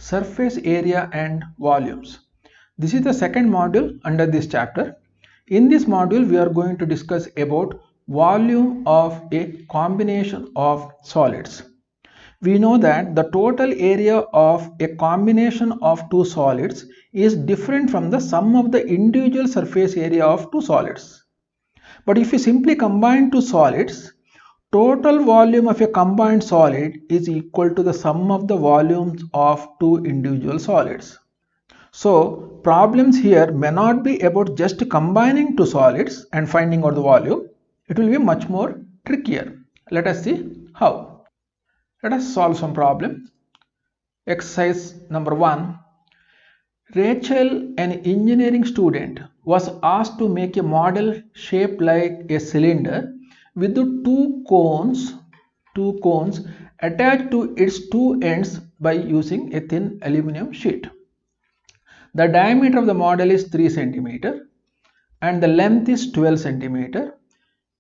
surface area and volumes. This is the second module under this chapter. In this module, we are going to discuss about volume of a combination of solids. We know that the total area of a combination of two solids is different from the sum of the individual surface area of two solids. But if you simply combine two solids, total volume of a combined solid is equal to the sum of the volumes of two individual solids. So problems here may not be about just combining two solids and finding out the volume. It will be much more trickier. Let us see how. Let us solve some problem. Exercise number 1. Rachel, an engineering student, was asked to make a model shaped like a cylinder with the two cones attached to its two ends by using a thin aluminum sheet. The diameter of the model is 3 cm and the length is 12 cm.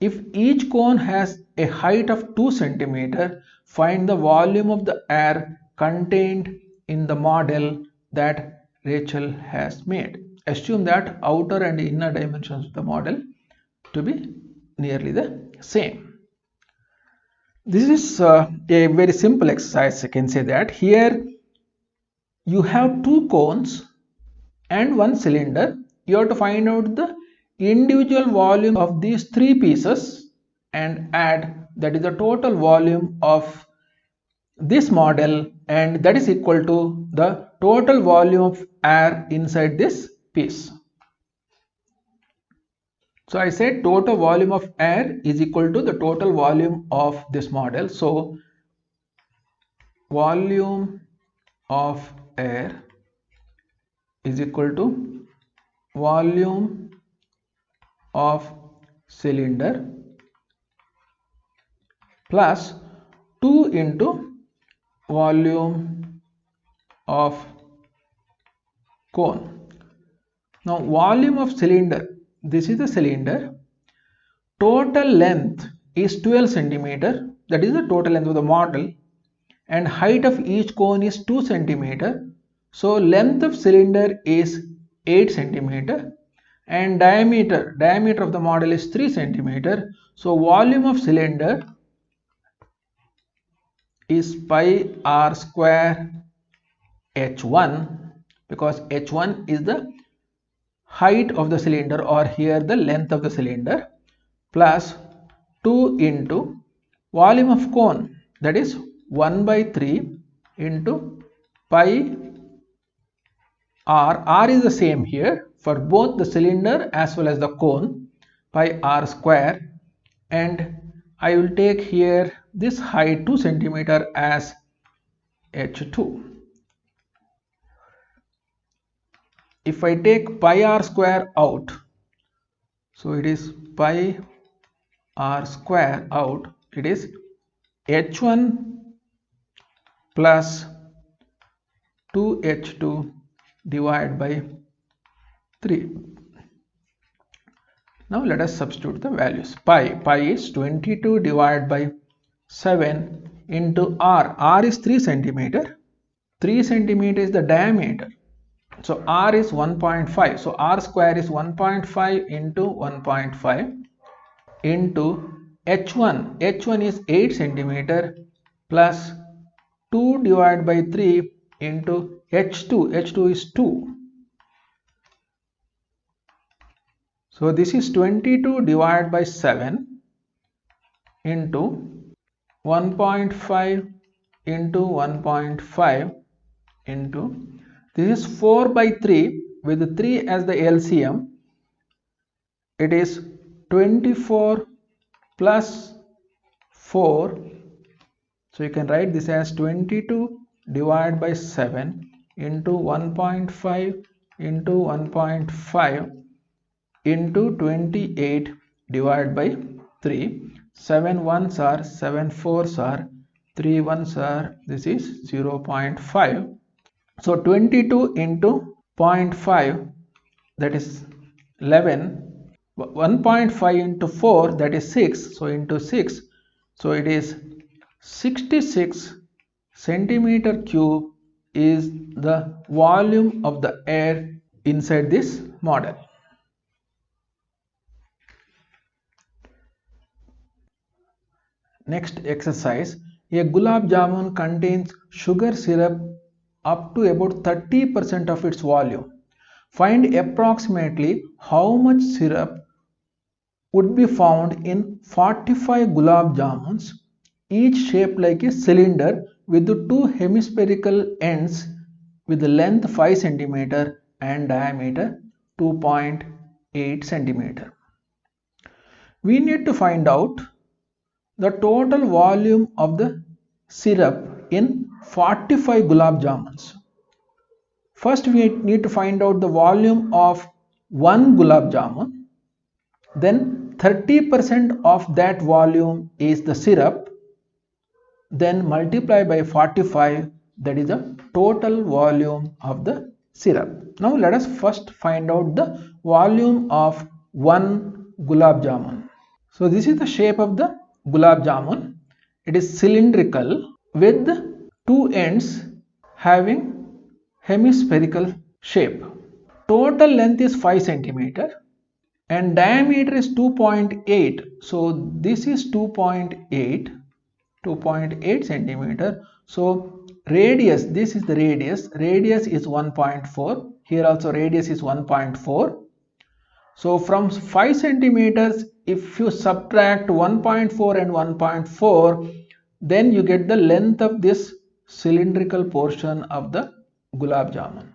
If each cone has a height of 2 cm, find the volume of the air contained in the model that Rachel has made. Assume that outer and inner dimensions of the model to be nearly the same. This is a very simple exercise. I can say that here you have two cones and one cylinder. You have to find out the individual volume of these three pieces and add, that is the total volume of this model, and that is equal to the total volume of air inside this piece. So I said total volume of air is equal to the total volume of this model. So volume of air is equal to volume of cylinder plus 2 into volume of cone. Now volume of cylinder, this is the cylinder. Total length is 12 cm, that is the total length of the model, and height of each cone is 2 cm. So length of cylinder is 8 cm and diameter of the model is 3 cm. So volume of cylinder is pi r square h1, because h1 is the height of the cylinder, or here the length of the cylinder, plus 2 into volume of cone, that is 1 by 3 into pi r is the same here for both the cylinder as well as the cone, pi r square, and I will take here this height 2 cm as h2. If I take pi r square out, so it is pi r square out, it is h1 plus 2h2 divided by 3. Now let us substitute the values. Pi is 22 divided by 7 into r is 3 cm. 3 cm is the diameter. So r is 1.5. So r square is 1.5 into 1.5 into h1. h1 is 8 cm plus 2 divided by 3 into h2. h2 is 2. So this is 22 divided by 7 into 1.5 into 1.5 into, this is 4 by 3 with 3 as the LCM. It is 24 plus 4. So you can write this as 22 divided by 7 into 1.5 into 1.5 into 28 divided by 3. 7 ones are 7 fours are 3 ones are, this is 0.5. So 22 into 0.5, that is 11. 1.5 into 4, that is 6. So into 6, so it is 66 centimeter cube is the volume of the air inside this model. Next exercise, a gulab jamun contains sugar syrup up to about 30% of its volume. Find approximately how much syrup would be found in 45 gulab jamuns, each shaped like a cylinder with the two hemispherical ends with the length 5 cm and diameter 2.8 cm. We need to find out the total volume of the syrup in 45 gulab jamuns. First we need to find out the volume of one gulab jamun. Then 30% of that volume is the syrup. Then multiply by 45, that is the total volume of the syrup. Now let us first find out the volume of one gulab jamun. So this is the shape of the gulab jamun. It is cylindrical with two ends having hemispherical shape. Total length is 5 cm and diameter is 2.8. So this is 2.8 cm. So radius, this is the radius is 1.4. Here also radius is 1.4. So from 5 centimeters, if you subtract 1.4 and 1.4, then you get the length of this cylindrical portion of the gulab jamun.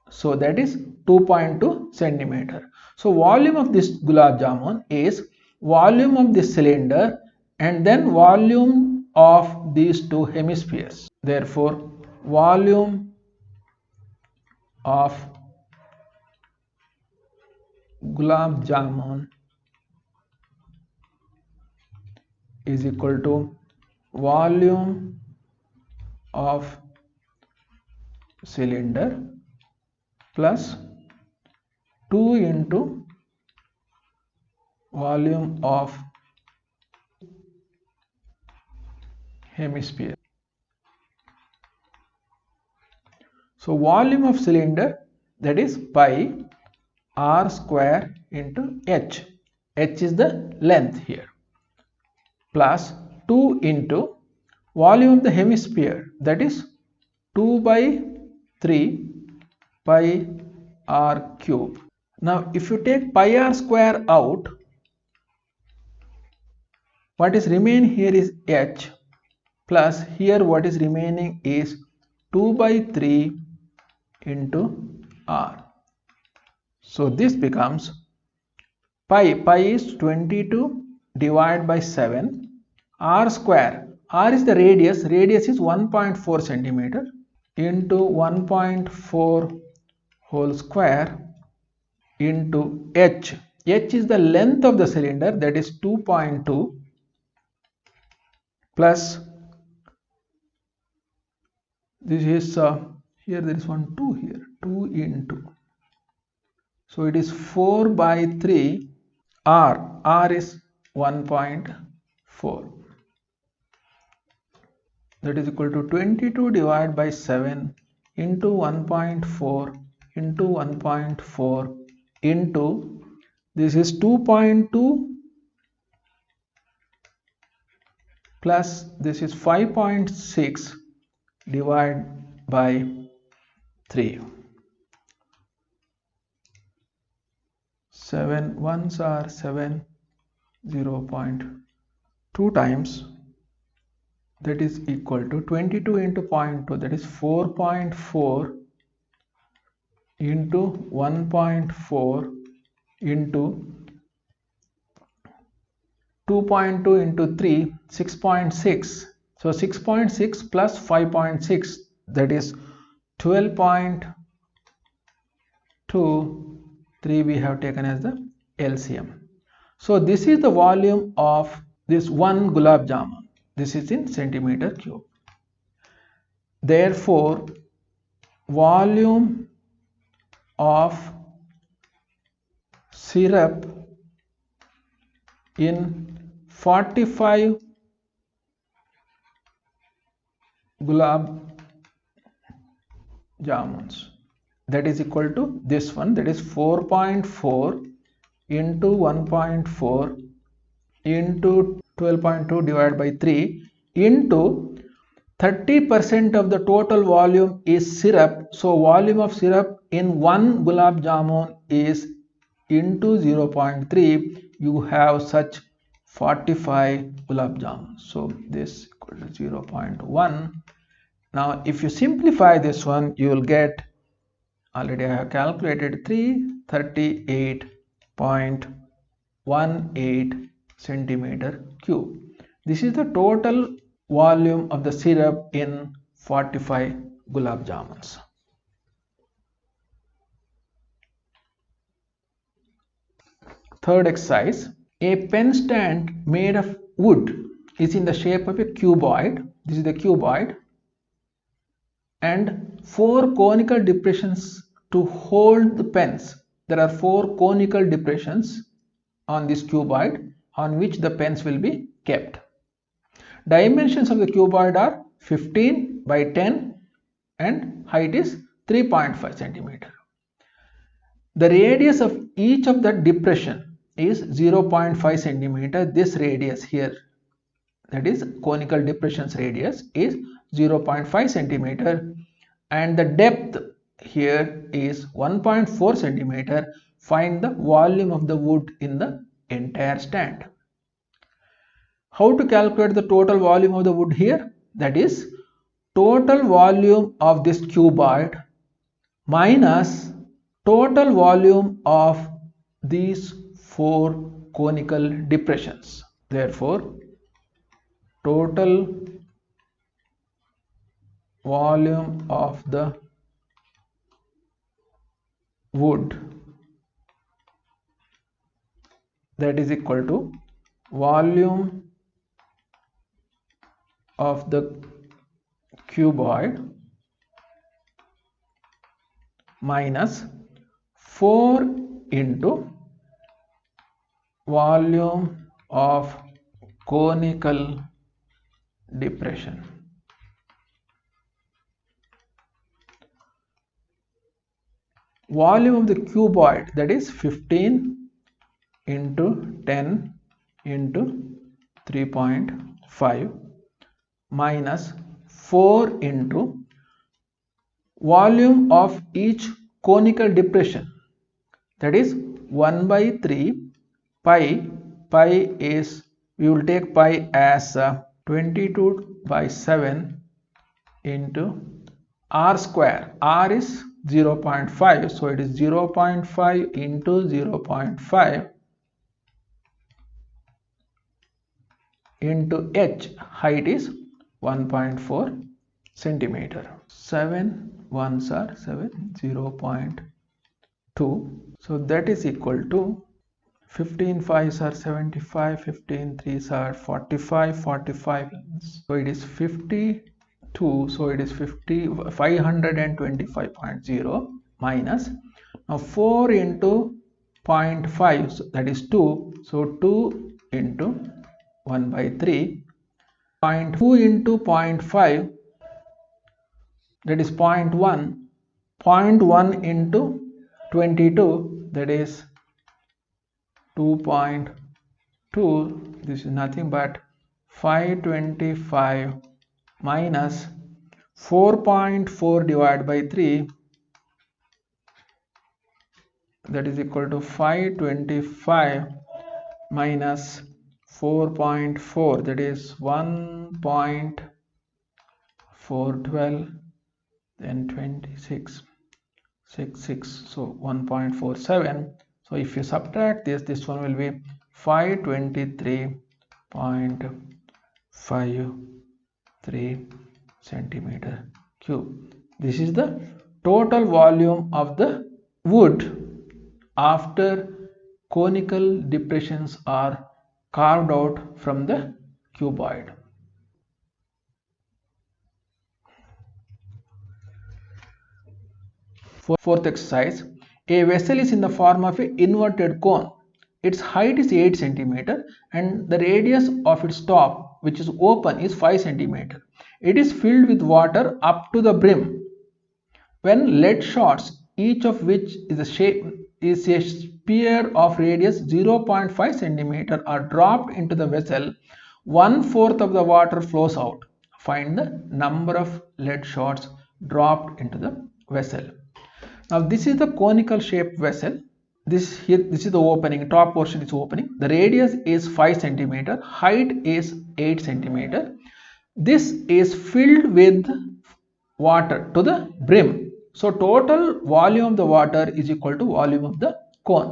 So that is 2.2 centimeter. So volume of this gulab jamun is volume of this cylinder and then volume of these two hemispheres. Therefore, volume of gulab jamun is equal to volume of cylinder plus 2 into volume of hemisphere. So volume of cylinder, that is pi r square into h. H is the length here, plus 2 into volume of the hemisphere, that is 2 by 3 pi r cube. Now if you take pi r square out, what is remain here is h, plus here what is remaining is 2 by 3 into r. So this becomes pi is 22 divided by 7, r square, r is the radius is 1.4 centimeter into 1.4 whole square into h. H is the length of the cylinder, that is 2.2, plus this is here there is one 2 here, 2 into, so it is 4 by 3 r is 1.4, that is equal to 22 divided by 7 into 1.4 into 1.4 into, this is 2.2 plus this is 5.6 divided by 3. 7 ones are 7, 0.2 times, that is equal to 22 into 0.2, that is 4.4 into 1.4 into 2.2 into 3, 6.6. So 6.6 plus 5.6, that is 12.2. 3 we have taken as the LCM. So this is the volume of this one gulab jamun. This is in centimeter cube. Therefore, volume of syrup in 45 gulab jamuns. That is equal to this one, that is 4.4 into 1.4 into 12.2 divided by 3 into 30% of the total volume is syrup. So volume of syrup in one gulab jamun is into 0.3. You have such 45 gulab jamun. So this equal to 0.1. Now if you simplify this one, you will get, already I have calculated, 338.18 centimeter cube. This is the total volume of the syrup in 45 gulab jamuns. Third exercise, a pen stand made of wood is in the shape of a cuboid. This is the cuboid, and 4 conical depressions to hold the pens. There are 4 conical depressions on this cuboid on which the pens will be kept. Dimensions of the cuboid are 15 by 10 and height is 3.5 centimeter. The radius of each of the depression is 0.5 centimeter. This radius here, that is conical depressions radius, is 0.5 centimeter, and the depth here is 1.4 centimeter. Find the volume of the wood in the entire stand. How to calculate the total volume of the wood here? That is total volume of this cuboid minus total volume of these 4 conical depressions. Therefore, total volume of the wood, that is equal to volume of the cuboid minus 4 into volume of conical depression. Volume of the cuboid, that is 15 into 10 into 3.5 minus 4 into volume of each conical depression, that is 1 by 3 pi. Pi is, we will take pi as 22 by 7 into r square. R is 0.5, so it is 0.5 into 0.5 into h. Height is 1.4 centimeter. 7 ones are 7, 0.2. So that is equal to 15 5s are 75, 15 3s are 45, 45. So it is 52. So it is 525.0 minus. Now 4 into 0.5, so that is 2. So 2 into 1 by 3. 0.2 into 0.5, that is 0.1. 0.1 into 22, that is 2.2. This is nothing but 525 minus 4.4 divided by 3, that is equal to 525 minus 4.4, that is 1.412, then 26, 66, so 1.47. So if you subtract this, this one will be 523.53 centimeter cube. This is the total volume of the wood after conical depressions are carved out from the cuboid. Fourth exercise, a vessel is in the form of an inverted cone. Its height is 8 cm and the radius of its top, which is open, is 5 cm. It is filled with water up to the brim. when lead shots, each of which is a sphere of radius 0.5 centimeter, are dropped into the vessel, 1/4 of the water flows out. Find the number of lead shots dropped into the vessel. Now this is the conical shaped vessel. This is the opening, top portion is opening. The radius is 5 centimeter, height is 8 centimeter. This is filled with water to the brim. So total volume of the water is equal to volume of the cone.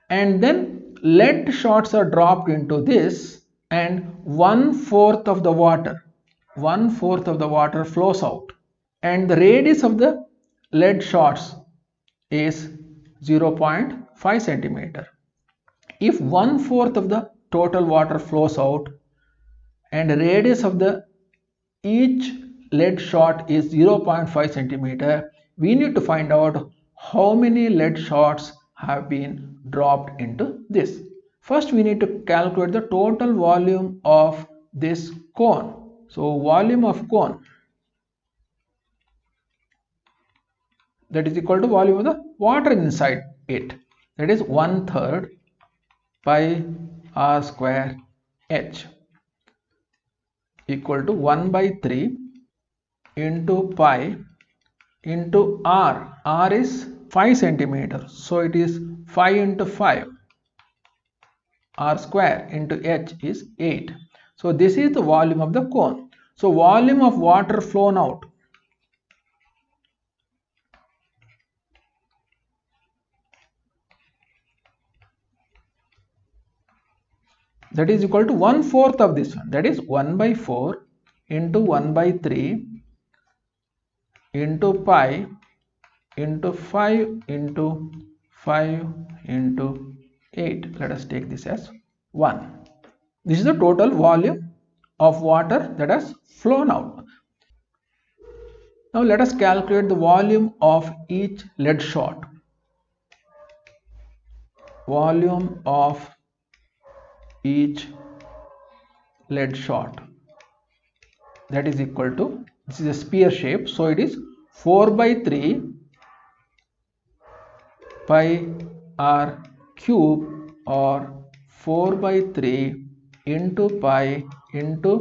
And then lead shots are dropped into this, and 1/4 of the water flows out. And the radius of the lead shots is 0.5 centimeter. If 1/4 of the total water flows out and the radius of the each lead shot is 0.5 centimeter, we need to find out how many lead shots have been dropped into this. First we need to calculate the total volume of this cone. So volume of cone, that is equal to volume of the water inside it, that is 1/3 pi r square h, equal to 1/3 into pi into r. R is 5 centimeters, so it is 5 into 5. R square into h is 8. So this is the volume of the cone. So volume of water flown out, that is equal to 1/4 of this one, that is 1/4 into 1/3 into pi into 5 into 5 into 8. Let us take this as 1. This is the total volume of water that has flown out. Now let us calculate the volume of each lead shot. Volume of each lead shot, that is equal to, this is a sphere shape, so it is 4/3 pi r cube, or 4/3 into pi into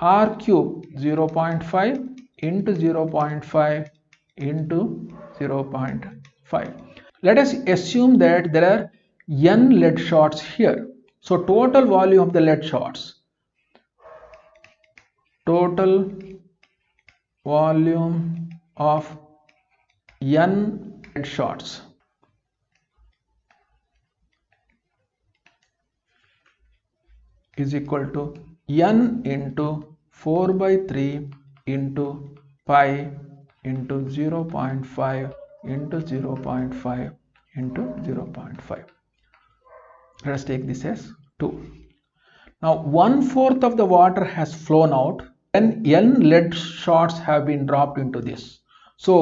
r cube, 0.5 into 0.5 into 0.5. Let us assume that there are n lead shots here. So total volume of the lead shots, total volume of n lead shots is equal to n into 4/3 into pi into 0.5 into 0.5 into 0.5. Let us take this as 2. Now 1/4 of the water has flown out, and n lead shots have been dropped into this. So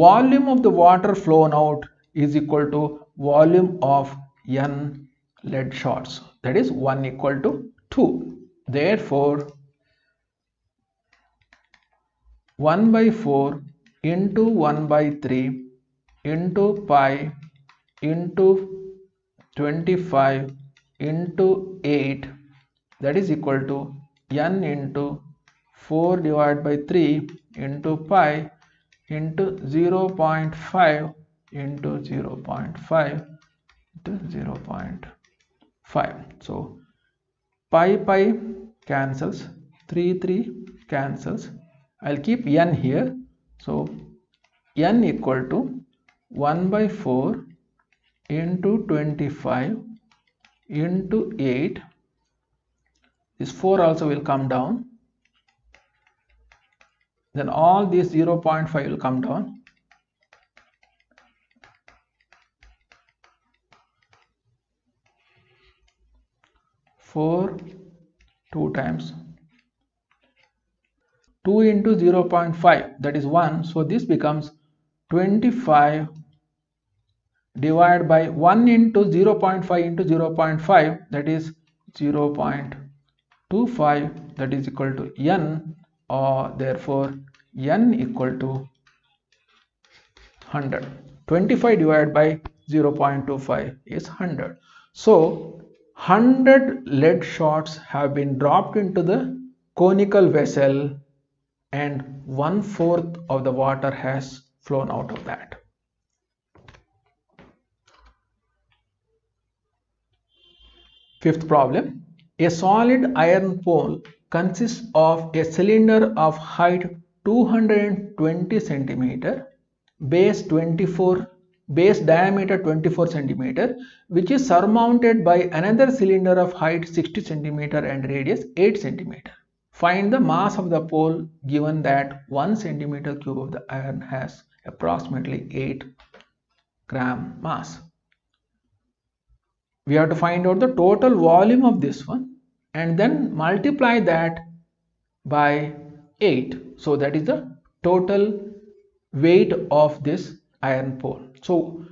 volume of the water flown out is equal to volume of n lead shots, that is 1 equal to 2. Therefore 1/4 into 1/3 into pi into 25 into 8, that is equal to n into 4 divided by 3 into pi into 0.5 into 0.5 into 0.5. So pi cancels, 3 cancels. I'll keep n here. So n equal to 1/4 into 25 into 8. This 4 also will come down. Then all these 0.5 will come down. Four, 2 times 2 into 0.5, that is 1. So this becomes 25 divided by 1 into 0.5 into 0.5, that is 0.25, that is equal to n, or therefore n equal to 100. 25 divided by 0.25 is 100. So 100 lead shots have been dropped into the conical vessel and 1/4 of the water has flown out of that. Fifth problem. A solid iron pole consists of a cylinder of height 220 centimeter, base diameter 24 centimeter, which is surmounted by another cylinder of height 60 centimeter and radius 8 centimeter. Find the mass of the pole given that 1 centimeter cube of the iron has approximately 8 gram mass. We have to find out the total volume of this one and then multiply that by 8. So that is the total weight of this iron pole. So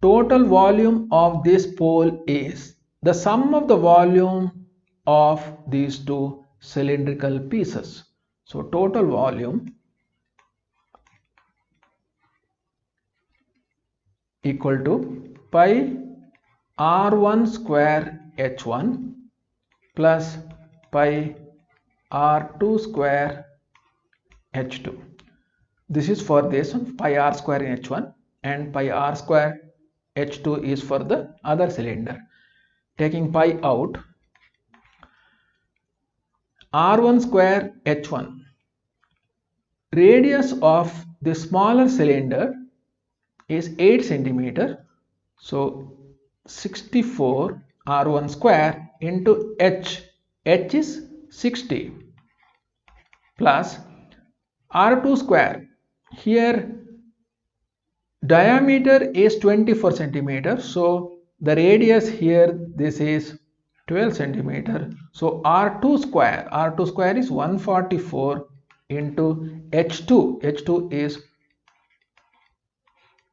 total volume of this pole is the sum of the volume of these two cylindrical pieces. So total volume equal to pi r1 square h1 plus pi r2 square h2. This is for this one, pi r square in h1 and pi r square h2 is for the other cylinder. Taking pi out, r1 square h1, radius of the smaller cylinder is 8 centimeter. So 64 r1 square into h is 60 plus r2 square. Here diameter is 24 centimeter, so the radius here this is 12 centimeter. So r2 square is 144 into h2 is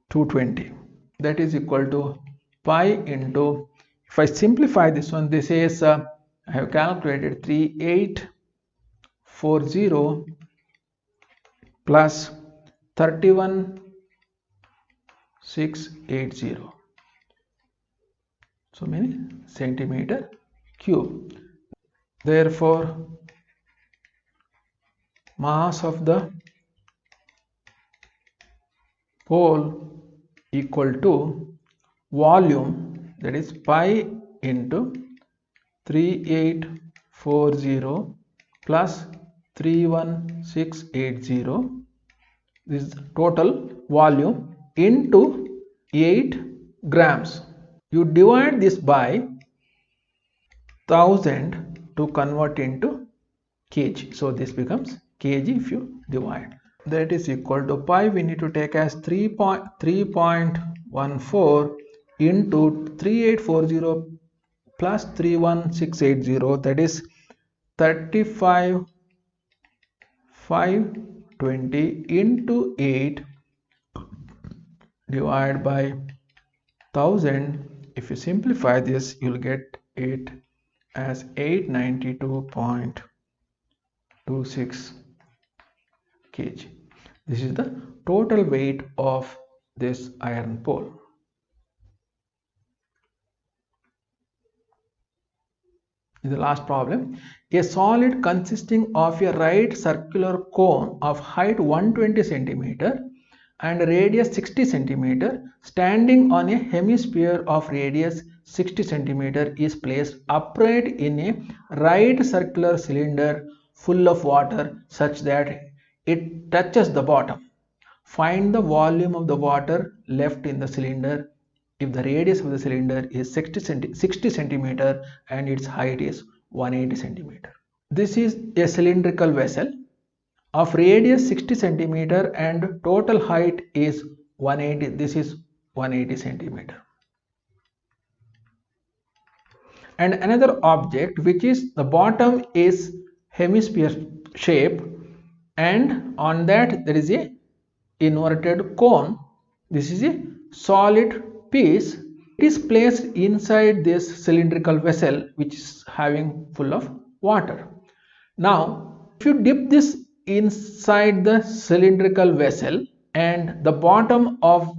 220. That is equal to pi into, if I simplify this one, this is I have calculated 3840 plus 31680. So many centimeter cube. Therefore, mass of the pole equal to volume, that is pi into 3840 plus 31680. This is total volume into 8 grams. You divide this by 1000 to convert into kg. So this becomes kg if you divide. That is equal to pi, we need to take as 3.14 into 3840 plus 31680, that is 35520 into 8 divided by 1000. If you simplify this, you will get it as 892.26 kg. This is the total weight of this iron pole. The last problem. A solid consisting of a right circular cone of height 120 centimeter and radius 60 centimeter standing on a hemisphere of radius 60 centimeter is placed upright in a right circular cylinder full of water such that it touches the bottom. Find the volume of the water left in the cylinder if the radius of the cylinder is 60 centimeter and its height is 180 centimeter. This is a cylindrical vessel of radius 60 centimeter and total height is 180. This is 180 centimeter. And another object which is the bottom is hemisphere shape and on that there is a inverted cone. This is a solid piece. It is placed inside this cylindrical vessel which is having full of water. Now if you dip this inside the cylindrical vessel, and the bottom of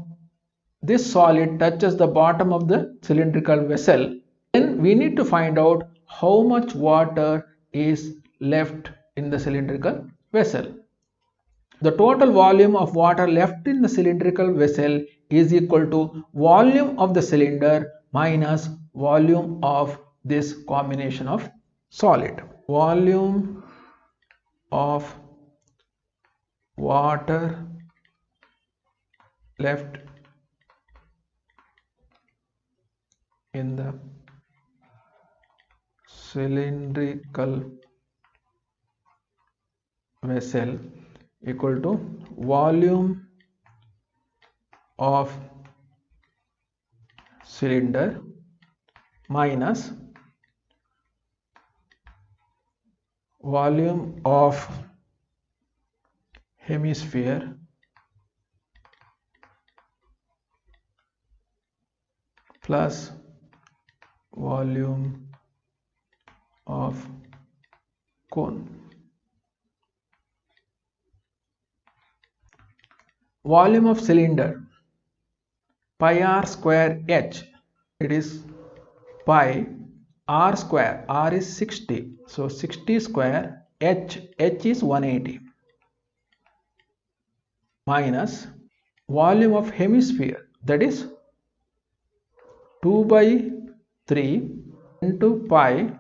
this solid touches the bottom of the cylindrical vessel, then we need to find out how much water is left in the cylindrical vessel. The total volume of water left in the cylindrical vessel is equal to volume of the cylinder minus volume of this combination of solid. Volume of water left in the cylindrical vessel equal to volume of cylinder minus volume of hemisphere plus volume of cone. Volume of cylinder, pi r square h, it is pi r square, r is 60, so 60 square, h is 180, minus volume of hemisphere, that is 2 by 3 into pi,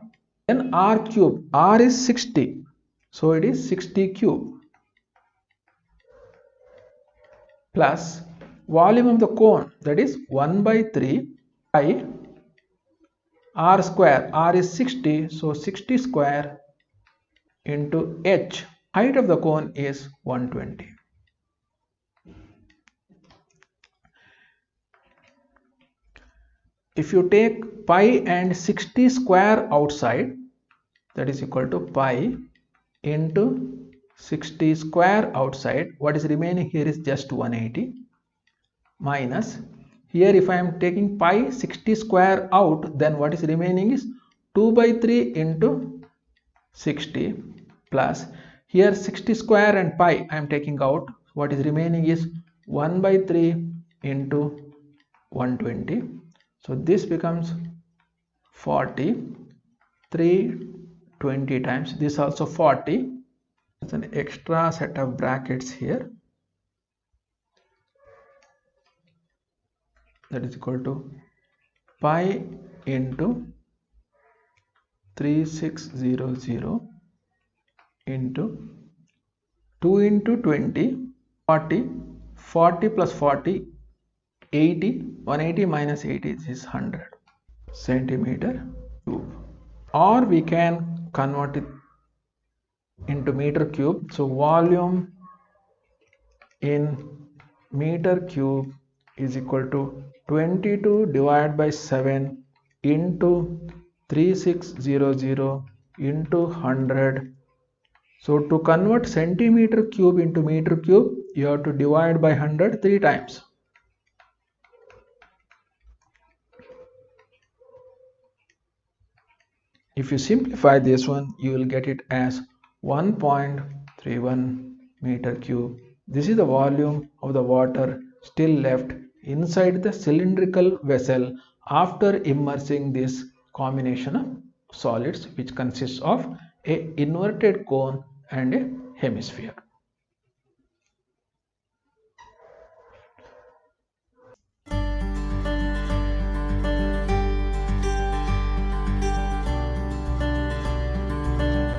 then r cube, r is 60, so it is 60 cube, plus volume of the cone, that is 1 by 3 pi r square, r is 60, so 60 square into h, height of the cone is 120. If you take pi and 60 square outside, that is equal to pi into 60 square outside, what is remaining here is just 180, minus here if I am taking pi 60 square out, then what is remaining is 2 by 3 into 60, plus here 60 square and pi I am taking out, what is remaining is 1 by 3 into 120, so this becomes 40, 320 times, this also 40, it's an extra set of brackets here, that is equal to pi into 3600 into 2 into 20, 40, 40 plus 40, 80, 180 minus 80 is 100 centimeter cube, or we can convert it into meter cube. So volume in meter cube is equal to 22 divided by 7 into 3600 into 100. So to convert centimeter cube into meter cube, you have to divide by 100 3 times. If you simplify this one, you will get it as 1.31 meter cube. This is the volume of the water still left inside the cylindrical vessel after immersing this combination of solids, which consists of a inverted cone and a hemisphere.